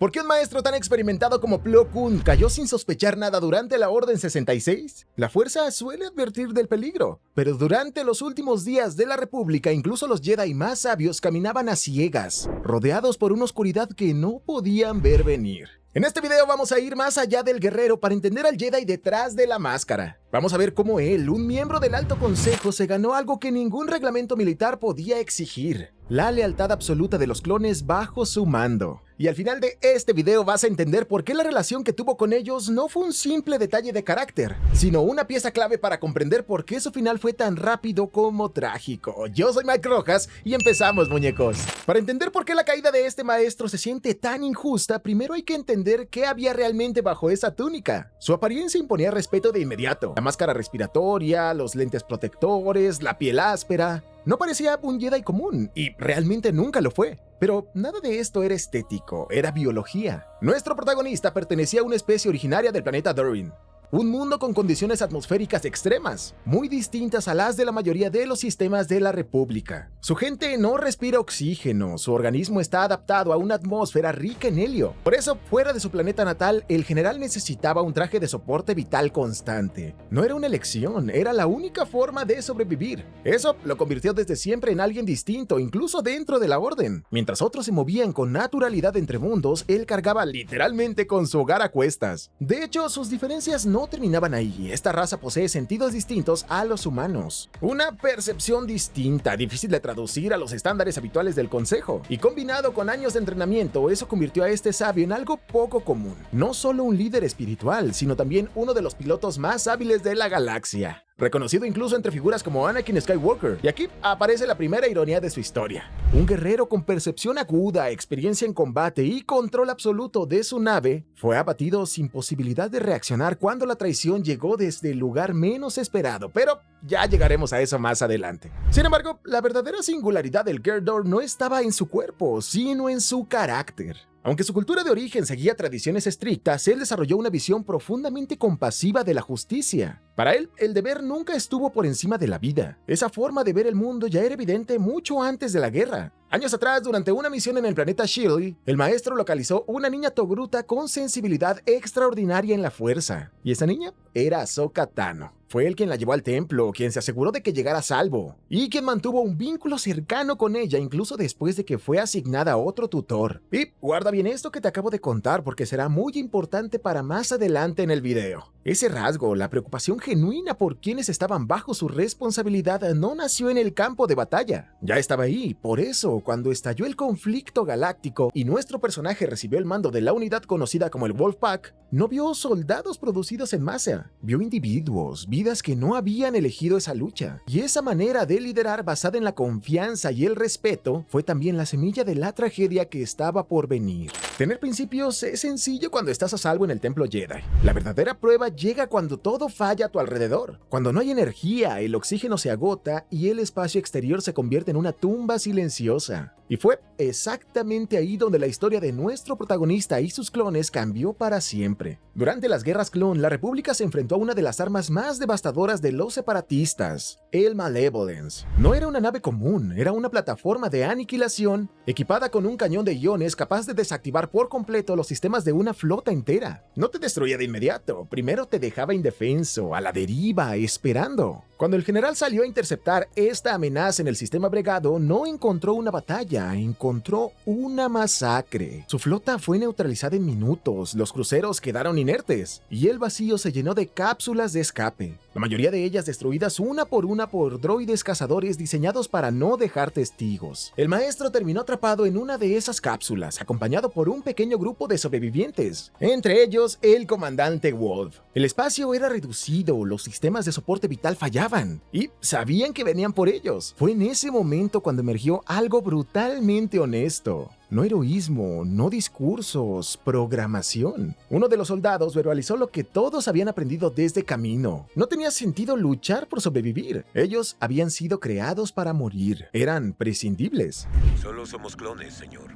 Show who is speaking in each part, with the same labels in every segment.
Speaker 1: ¿Por qué un maestro tan experimentado como Plo Koon cayó sin sospechar nada durante la Orden 66? La fuerza suele advertir del peligro, pero durante los últimos días de la República, incluso los Jedi más sabios caminaban a ciegas, rodeados por una oscuridad que no podían ver venir. En este video vamos a ir más allá del guerrero para entender al Jedi detrás de la máscara. Vamos a ver cómo él, un miembro del Alto Consejo, se ganó algo que ningún reglamento militar podía exigir: la lealtad absoluta de los clones bajo su mando. Y al final de este video vas a entender por qué la relación que tuvo con ellos no fue un simple detalle de carácter, sino una pieza clave para comprender por qué su final fue tan rápido como trágico. Yo soy Mike Rojas y empezamos, muñecos. Para entender por qué la caída de este maestro se siente tan injusta, primero hay que entender qué había realmente bajo esa túnica. Su apariencia imponía respeto de inmediato. La máscara respiratoria, los lentes protectores, la piel áspera. No parecía un Jedi común, y realmente nunca lo fue. Pero nada de esto era estético, era biología. Nuestro protagonista pertenecía a una especie originaria del planeta Durin. Un mundo con condiciones atmosféricas extremas, muy distintas a las de la mayoría de los sistemas de la República. Su gente no respira oxígeno, su organismo está adaptado a una atmósfera rica en helio. Por eso, fuera de su planeta natal, el general necesitaba un traje de soporte vital constante. No era una elección, era la única forma de sobrevivir. Eso lo convirtió desde siempre en alguien distinto, incluso dentro de la Orden. Mientras otros se movían con naturalidad entre mundos, él cargaba literalmente con su hogar a cuestas. De hecho, sus diferencias no terminaban ahí. Esta raza posee sentidos distintos a los humanos. Una percepción distinta, difícil de traducir a los estándares habituales del Consejo. Y combinado con años de entrenamiento, eso convirtió a este sabio en algo poco común. No solo un líder espiritual, sino también uno de los pilotos más hábiles de la galaxia. Reconocido incluso entre figuras como Anakin Skywalker. Y aquí aparece la primera ironía de su historia. Un guerrero con percepción aguda, experiencia en combate y control absoluto de su nave, fue abatido sin posibilidad de reaccionar cuando la traición llegó desde el lugar menos esperado, pero ya llegaremos a eso más adelante. Sin embargo, la verdadera singularidad del Gerdor no estaba en su cuerpo, sino en su carácter. Aunque su cultura de origen seguía tradiciones estrictas, él desarrolló una visión profundamente compasiva de la justicia. Para él, el deber nunca estuvo por encima de la vida. Esa forma de ver el mundo ya era evidente mucho antes de la guerra. Años atrás, durante una misión en el planeta Shilly, el maestro localizó una niña togruta con sensibilidad extraordinaria en la fuerza. Y esa niña era Ahsoka Tano. Fue él quien la llevó al templo, quien se aseguró de que llegara a salvo, y quien mantuvo un vínculo cercano con ella incluso después de que fue asignada a otro tutor. Y guarda bien esto que te acabo de contar porque será muy importante para más adelante en el video. Ese rasgo, la preocupación genuina por quienes estaban bajo su responsabilidad, no nació en el campo de batalla. Ya estaba ahí. Por eso, cuando estalló el conflicto galáctico y nuestro personaje recibió el mando de la unidad conocida como el Wolfpack, no vio soldados producidos en masa, vio individuos, vidas que no habían elegido esa lucha. Y esa manera de liderar basada en la confianza y el respeto fue también la semilla de la tragedia que estaba por venir. Tener principios es sencillo cuando estás a salvo en el templo Jedi. La verdadera prueba llega cuando todo falla a tu alrededor, cuando no hay energía, el oxígeno se agota y el espacio exterior se convierte en una tumba silenciosa. Y fue exactamente ahí donde la historia de nuestro protagonista y sus clones cambió para siempre. Durante las guerras clon, la República se enfrentó a una de las armas más devastadoras de los separatistas, el Malevolence. No era una nave común, era una plataforma de aniquilación equipada con un cañón de iones capaz de desactivar por completo los sistemas de una flota entera. No te destruía de inmediato, primero te dejaba indefenso, a la deriva, esperando. Cuando el general salió a interceptar esta amenaza en el sistema Bregado, no encontró una batalla, encontró una masacre. Su flota fue neutralizada en minutos, los cruceros quedaron inertes, y el vacío se llenó de cápsulas de escape. La mayoría de ellas destruidas una por droides cazadores diseñados para no dejar testigos. El maestro terminó atrapado en una de esas cápsulas, acompañado por un pequeño grupo de sobrevivientes, entre ellos el comandante Wolf. El espacio era reducido, los sistemas de soporte vital fallaban, y sabían que venían por ellos. Fue en ese momento cuando emergió algo brutalmente honesto. No heroísmo, no discursos, programación. Uno de los soldados verbalizó lo que todos habían aprendido desde camino. No tenía sentido luchar por sobrevivir. Ellos habían sido creados para morir. Eran prescindibles.
Speaker 2: Solo somos clones, señor.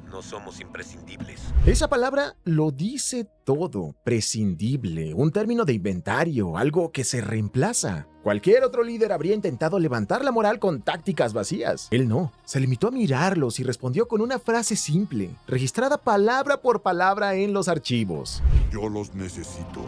Speaker 2: No somos imprescindibles.
Speaker 1: Esa palabra lo dice todo. Prescindible, un término de inventario, algo que se reemplaza. Cualquier otro líder habría intentado levantar la moral con tácticas vacías. Él no, se limitó a mirarlos y respondió con una frase simple, registrada palabra por palabra en los archivos.
Speaker 3: Yo los necesito.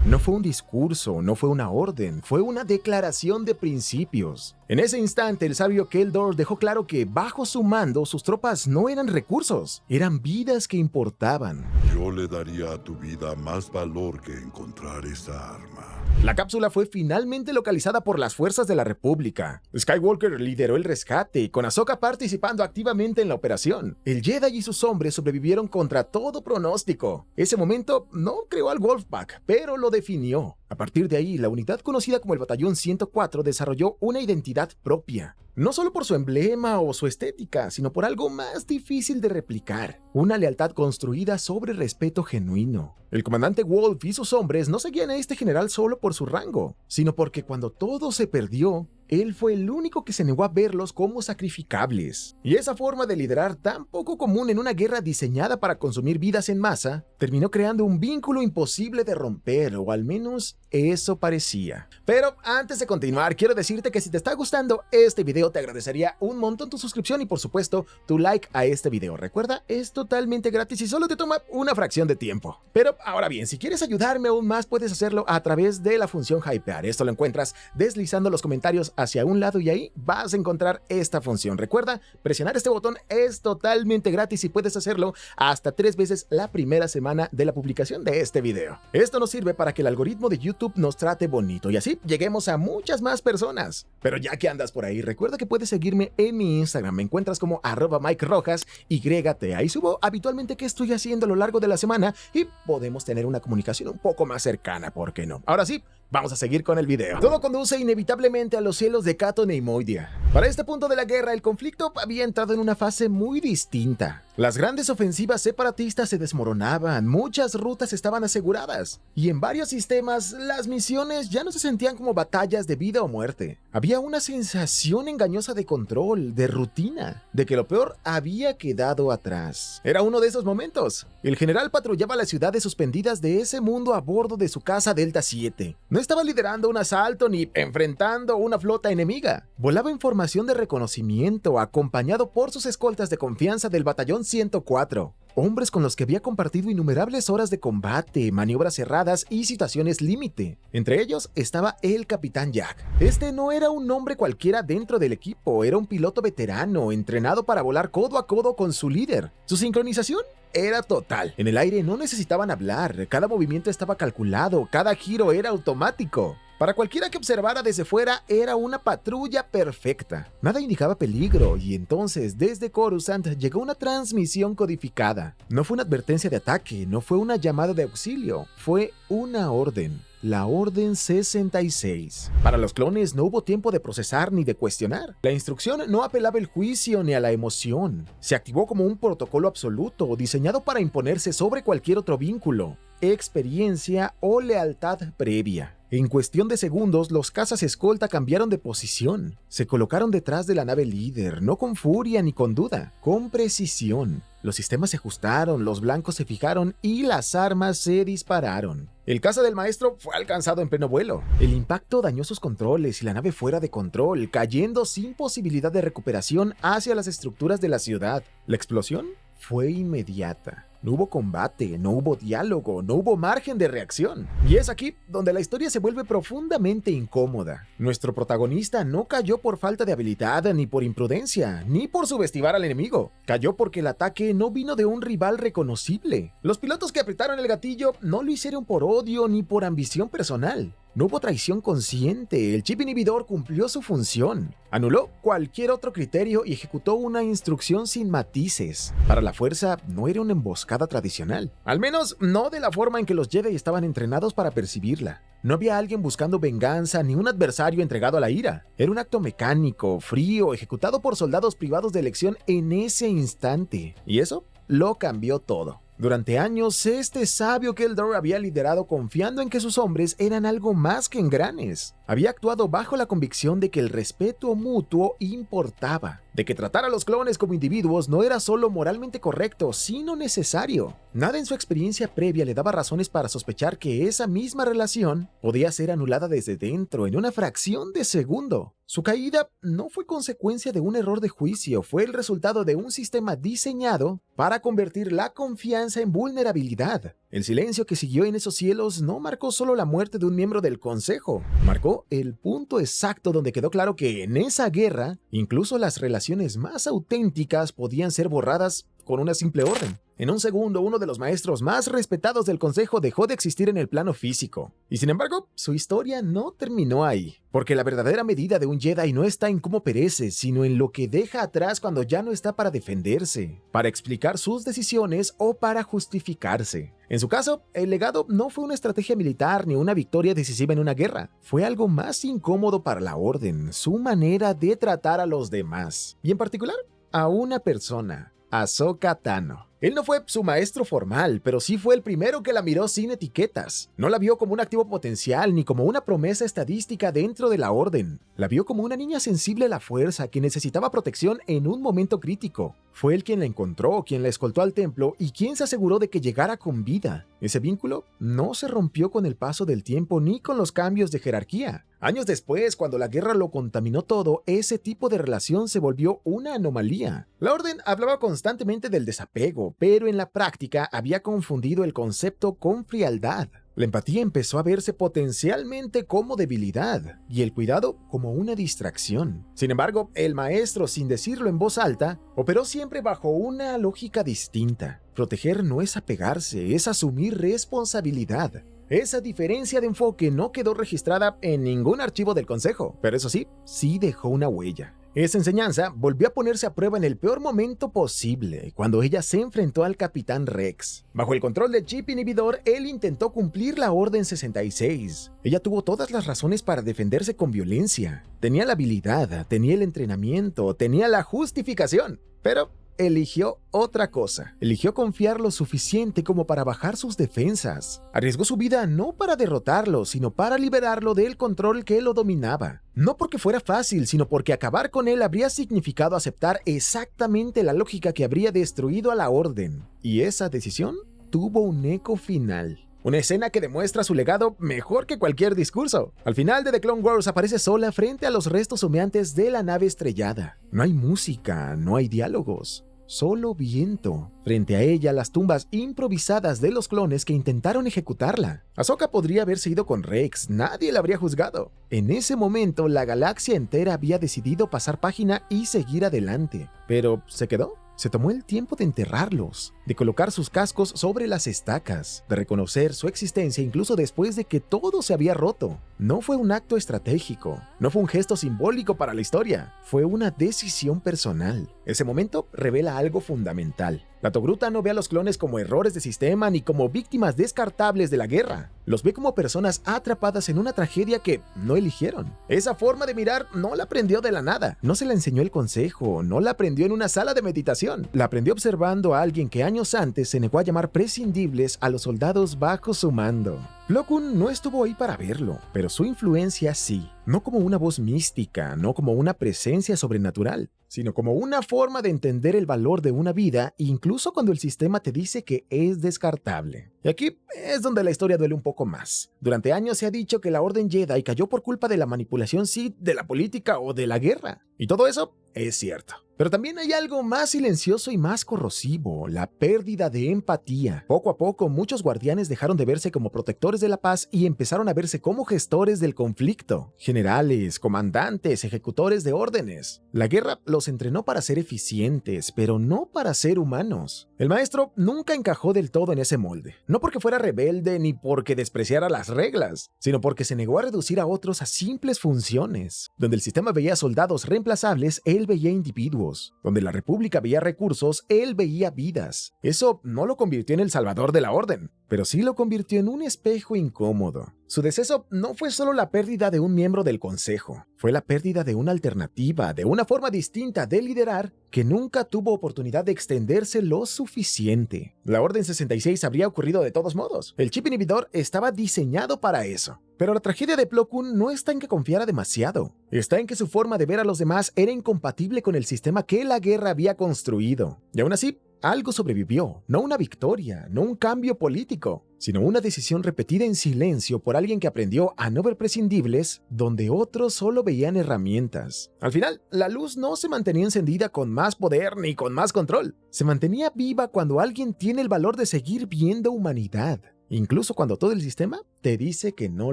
Speaker 1: No fue un discurso, no fue una orden, fue una declaración de principios. En ese instante, el sabio Keldor dejó claro que bajo su mando sus tropas no eran recursos, eran vidas que importaban.
Speaker 3: Yo le daría a tu vida más valor que encontrar esa arma.
Speaker 1: La cápsula fue finalmente localizada por las fuerzas de la República. Skywalker lideró el rescate, con Ahsoka participando activamente en la operación. El Jedi y sus hombres sobrevivieron contra todo pronóstico. Ese momento no creó al Wolfpack, pero lo definió. A partir de ahí, la unidad conocida como el Batallón 104 desarrolló una identidad propia. No solo por su emblema o su estética, sino por algo más difícil de replicar. Una lealtad construida sobre respeto genuino. El comandante Wolf y sus hombres no seguían a este general solo por su rango, sino porque cuando todo se perdió, él fue el único que se negó a verlos como sacrificables. Y esa forma de liderar tan poco común en una guerra diseñada para consumir vidas en masa, terminó creando un vínculo imposible de romper, o al menos eso parecía. Pero antes de continuar, quiero decirte que si te está gustando este video, te agradecería un montón tu suscripción y por supuesto tu like a este video. Recuerda, es totalmente gratis y solo te toma una fracción de tiempo. Pero ahora bien, si quieres ayudarme aún más, puedes hacerlo a través de la función Hypear. Esto lo encuentras deslizando los comentarios hacia un lado y ahí vas a encontrar esta función. Recuerda, presionar este botón es totalmente gratis y puedes hacerlo hasta 3 veces la primera semana de la publicación de este video. Esto nos sirve para que el algoritmo de YouTube nos trate bonito y así lleguemos a muchas más personas. Pero ya que andas por ahí, recuerda que puedes seguirme en mi Instagram. Me encuentras como @MikeRojas_YT. Ahí subo habitualmente qué estoy haciendo a lo largo de la semana y podemos tener una comunicación un poco más cercana, ¿por qué no? Ahora sí, vamos a seguir con el video. Todo conduce inevitablemente a los cielos de Cato Neimoidia. Para este punto de la guerra, el conflicto había entrado en una fase muy distinta. Las grandes ofensivas separatistas se desmoronaban, muchas rutas estaban aseguradas, y en varios sistemas las misiones ya no se sentían como batallas de vida o muerte. Había una sensación engañosa de control, de rutina, de que lo peor había quedado atrás. Era uno de esos momentos. El general patrullaba las ciudades suspendidas de ese mundo a bordo de su casa Delta 7. No estaba liderando un asalto ni enfrentando una flota enemiga. Volaba en formación de reconocimiento, acompañado por sus escoltas de confianza del Batallón 104. Hombres con los que había compartido innumerables horas de combate, maniobras cerradas y situaciones límite. Entre ellos estaba el Capitán Jack. Este no era un hombre cualquiera dentro del equipo, era un piloto veterano, entrenado para volar codo a codo con su líder. Su sincronización era total. En el aire no necesitaban hablar, cada movimiento estaba calculado, cada giro era automático. Para cualquiera que observara desde fuera, era una patrulla perfecta. Nada indicaba peligro, y entonces desde Coruscant llegó una transmisión codificada. No fue una advertencia de ataque, no fue una llamada de auxilio, fue una orden. La Orden 66. Para los clones no hubo tiempo de procesar ni de cuestionar. La instrucción no apelaba al juicio ni a la emoción. Se activó como un protocolo absoluto, diseñado para imponerse sobre cualquier otro vínculo, experiencia o lealtad previa. En cuestión de segundos, los cazas escolta cambiaron de posición. Se colocaron detrás de la nave líder, no con furia ni con duda, con precisión. Los sistemas se ajustaron, los blancos se fijaron y las armas se dispararon. El caza del maestro fue alcanzado en pleno vuelo. El impacto dañó sus controles y la nave fuera de control, cayendo sin posibilidad de recuperación hacia las estructuras de la ciudad. La explosión fue inmediata. No hubo combate, no hubo diálogo, no hubo margen de reacción. Y es aquí donde la historia se vuelve profundamente incómoda. Nuestro protagonista no cayó por falta de habilidad, ni por imprudencia, ni por subestimar al enemigo. Cayó porque el ataque no vino de un rival reconocible. Los pilotos que apretaron el gatillo no lo hicieron por odio ni por ambición personal. No hubo traición consciente, el chip inhibidor cumplió su función. Anuló cualquier otro criterio y ejecutó una instrucción sin matices. Para la fuerza no era una emboscada tradicional, al menos no de la forma en que los Jedi estaban entrenados para percibirla. No había alguien buscando venganza ni un adversario entregado a la ira. Era un acto mecánico, frío, ejecutado por soldados privados de elección en ese instante. Y eso lo cambió todo. Durante años, este sabio Keldor había liderado confiando en que sus hombres eran algo más que engranes. Había actuado bajo la convicción de que el respeto mutuo importaba. de que tratar a los clones como individuos no era solo moralmente correcto, sino necesario. Nada en su experiencia previa le daba razones para sospechar que esa misma relación podía ser anulada desde dentro en una fracción de segundo. Su caída no fue consecuencia de un error de juicio, fue el resultado de un sistema diseñado para convertir la confianza en vulnerabilidad. El silencio que siguió en esos cielos no marcó solo la muerte de un miembro del Consejo, marcó el punto exacto donde quedó claro que en esa guerra, incluso las relaciones más auténticas podían ser borradas con una simple orden. En un segundo, uno de los maestros más respetados del Consejo dejó de existir en el plano físico. Y sin embargo, su historia no terminó ahí, porque la verdadera medida de un Jedi no está en cómo perece, sino en lo que deja atrás cuando ya no está para defenderse, para explicar sus decisiones o para justificarse. En su caso, el legado no fue una estrategia militar ni una victoria decisiva en una guerra. Fue algo más incómodo para la Orden, su manera de tratar a los demás. Y en particular, a una persona, Ahsoka Tano. Él no fue su maestro formal, pero sí fue el primero que la miró sin etiquetas. No la vio como un activo potencial ni como una promesa estadística dentro de la Orden. La vio como una niña sensible a la fuerza que necesitaba protección en un momento crítico. Fue él quien la encontró, quien la escoltó al templo y quien se aseguró de que llegara con vida. Ese vínculo no se rompió con el paso del tiempo ni con los cambios de jerarquía. Años después, cuando la guerra lo contaminó todo, ese tipo de relación se volvió una anomalía. La Orden hablaba constantemente del desapego, pero en la práctica había confundido el concepto con frialdad. La empatía empezó a verse potencialmente como debilidad y el cuidado como una distracción. Sin embargo, el maestro, sin decirlo en voz alta, operó siempre bajo una lógica distinta. Proteger no es apegarse, es asumir responsabilidad. Esa diferencia de enfoque no quedó registrada en ningún archivo del Consejo, pero eso sí dejó una huella. Esa enseñanza volvió a ponerse a prueba en el peor momento posible, cuando ella se enfrentó al Capitán Rex. Bajo el control del chip inhibidor, él intentó cumplir la Orden 66. Ella tuvo todas las razones para defenderse con violencia. Tenía la habilidad, tenía el entrenamiento, tenía la justificación, pero eligió otra cosa. Eligió confiar lo suficiente como para bajar sus defensas. Arriesgó su vida no para derrotarlo, sino para liberarlo del control que lo dominaba. No porque fuera fácil, sino porque acabar con él habría significado aceptar exactamente la lógica que habría destruido a la Orden. Y esa decisión tuvo un eco final. Una escena que demuestra su legado mejor que cualquier discurso. Al final de The Clone Wars aparece sola frente a los restos humeantes de la nave estrellada. No hay música, no hay diálogos, solo viento. Frente a ella, las tumbas improvisadas de los clones que intentaron ejecutarla. Ahsoka podría haberse ido con Rex, nadie la habría juzgado. En ese momento, la galaxia entera había decidido pasar página y seguir adelante. Pero, ¿se quedó? Se tomó el tiempo de enterrarlos, de colocar sus cascos sobre las estacas, de reconocer su existencia incluso después de que todo se había roto. No fue un acto estratégico, no fue un gesto simbólico para la historia, fue una decisión personal. Ese momento revela algo fundamental. La Togruta no ve a los clones como errores de sistema ni como víctimas descartables de la guerra. Los ve como personas atrapadas en una tragedia que no eligieron. Esa forma de mirar no la aprendió de la nada. No se la enseñó el Consejo, no la aprendió en una sala de meditación. La aprendió observando a alguien que años antes se negó a llamar prescindibles a los soldados bajo su mando. Plo Koon no estuvo ahí para verlo, pero su influencia sí. No como una voz mística, no como una presencia sobrenatural, sino como una forma de entender el valor de una vida, incluso cuando el sistema te dice que es descartable. Y aquí es donde la historia duele un poco más. Durante años se ha dicho que la Orden Jedi cayó por culpa de la manipulación Sith, de la política o de la guerra. Y todo eso es cierto. Pero también hay algo más silencioso y más corrosivo, la pérdida de empatía. Poco a poco, muchos guardianes dejaron de verse como protectores de la paz y empezaron a verse como gestores del conflicto. Generales, comandantes, ejecutores de órdenes. La guerra los entrenó para ser eficientes, pero no para ser humanos. El maestro nunca encajó del todo en ese molde. No porque fuera rebelde ni porque despreciara las reglas, sino porque se negó a reducir a otros a simples funciones. Donde el sistema veía soldados reemplazables, él veía individuos. Donde la República veía recursos, él veía vidas. Eso no lo convirtió en el salvador de la Orden, pero sí lo convirtió en un espejo incómodo. Su deceso no fue solo la pérdida de un miembro del consejo, fue la pérdida de una alternativa, de una forma distinta de liderar que nunca tuvo oportunidad de extenderse lo suficiente. La Orden 66 habría ocurrido de todos modos. El chip inhibidor estaba diseñado para eso. Pero la tragedia de Plo Koon no está en que confiara demasiado. Está en que su forma de ver a los demás era incompatible con el sistema que la guerra había construido. Y aún así, algo sobrevivió, no una victoria, no un cambio político, sino una decisión repetida en silencio por alguien que aprendió a no ver prescindibles donde otros solo veían herramientas. Al final, la luz no se mantenía encendida con más poder ni con más control. Se mantenía viva cuando alguien tiene el valor de seguir viendo humanidad, incluso cuando todo el sistema te dice que no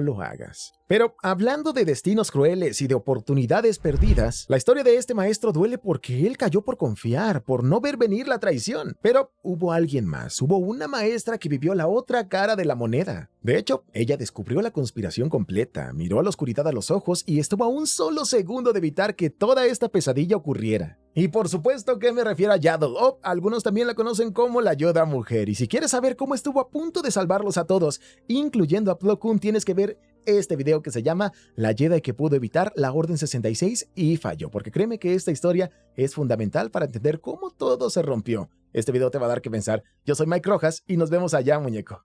Speaker 1: lo hagas. Pero hablando de destinos crueles y de oportunidades perdidas, la historia de este maestro duele porque él cayó por confiar, por no ver venir la traición. Pero hubo alguien más, hubo una maestra que vivió la otra cara de la moneda. De hecho, ella descubrió la conspiración completa, miró a la oscuridad a los ojos y estuvo a un solo segundo de evitar que toda esta pesadilla ocurriera. Y por supuesto que me refiero a Yaddle, o algunos también la conocen como la Yoda Mujer. Y si quieres saber cómo estuvo a punto de salvarlos a todos, incluyendo a Plo Koon, tienes que ver este video que se llama La Jedi que pudo evitar la Orden 66 y falló, porque créeme que esta historia es fundamental para entender cómo todo se rompió. Este video te va a dar que pensar. Yo soy Mike Rojas y nos vemos allá, muñeco.